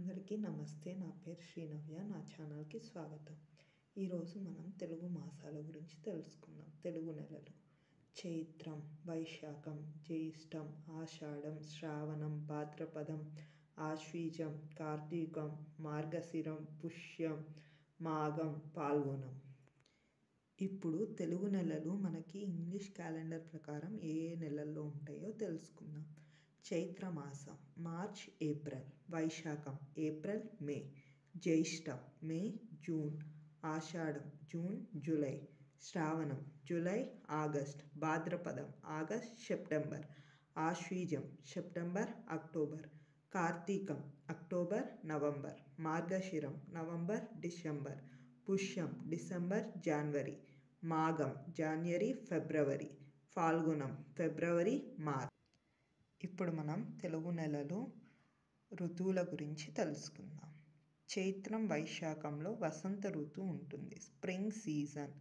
అందరికీ నమస్తే. నా పేరు శ్రీనవ్య. నా ఛానల్కి స్వాగతం. ఈరోజు మనం తెలుగు మాసాల గురించి తెలుసుకుందాం. తెలుగు నెలలు: చైత్రం, వైశాఖం, జ్యేష్టం, ఆషాఢం, శ్రావణం, భాద్రపదం, ఆశ్వీజం, కార్తీకం, మార్గశిరం, పుష్యం, మాఘం, పాల్గొనం. ఇప్పుడు తెలుగు నెలలు మనకి ఇంగ్లీష్ క్యాలెండర్ ప్రకారం ఏ నెలల్లో ఉంటాయో తెలుసుకుందాం. చైత్రమాసం మార్చ్ ఏప్రిల్, వైశాఖం ఏప్రిల్ మే, జ్యేష్టం మే జూన్, ఆషాఢం జూన్ జూలై, శ్రావణం జూలై ఆగస్ట్, భాద్రపదం ఆగస్ట్ సెప్టెంబర్, ఆశ్వీజం సెప్టెంబర్ అక్టోబర్, కార్తీకం అక్టోబర్ నవంబర్, మార్గశిరం నవంబర్ డిసెంబర్, పుష్యం డిసెంబర్ జనవరి, మాఘం జనవరి ఫిబ్రవరి, ఫాల్గుణం ఫిబ్రవరి మార్చ్. ఇప్పుడు మనం తెలుగు నెలలు ఋతువుల గురించి తెలుసుకుందాం. చైత్రం వైశాఖంలో వసంత ఋతువు ఉంటుంది, స్ప్రింగ్ సీజన్.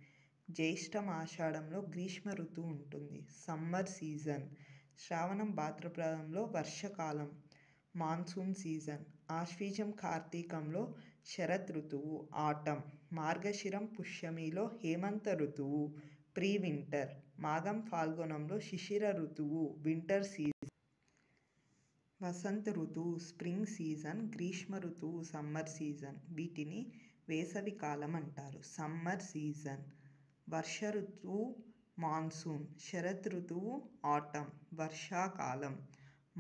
జ్యేష్టం ఆషాఢంలో గ్రీష్మ ఋతువు ఉంటుంది, సమ్మర్ సీజన్. శ్రావణం భాద్రపదంలో వర్షకాలం, మాన్సూన్ సీజన్. ఆశ్వీజం కార్తీకంలో శరత్ ఋతువు, ఆటం. మార్గశిరం పుష్యమిలో హేమంత ఋతువు, ప్రీ వింటర్. మాఘం ఫాల్గుణంలో శిశిర ఋతువు, వింటర్ సీజన్. వసంత ఋతువు స్ప్రింగ్ సీజన్, గ్రీష్మ ఋతువు సమ్మర్ సీజన్. వీటిని వేసవి కాలం అంటారు, సమ్మర్ సీజన్. వర్ష ఋతువు మాన్సూన్, శరత్ ఋతువు ఆటం, వర్షాకాలం.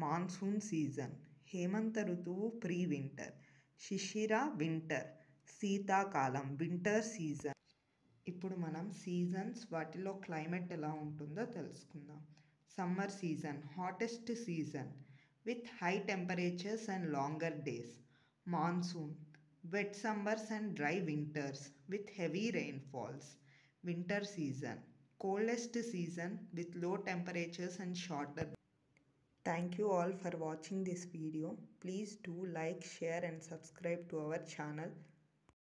Monsoon season. హేమంత ఋతువు ప్రీ వింటర్, శిశిర వింటర్, శీతాకాలం వింటర్ సీజన్. ఇప్పుడు మనం సీజన్స్, వాటిలో క్లైమేట్ ఎలా ఉంటుందో తెలుసుకుందాం. Summer season hottest season with high temperatures and longer days. Monsoon, wet summers and dry winters with heavy rainfalls. Winter season, coldest season with low temperatures and shorter. Thank you all for watching this video. Please do like, share and subscribe to our channel.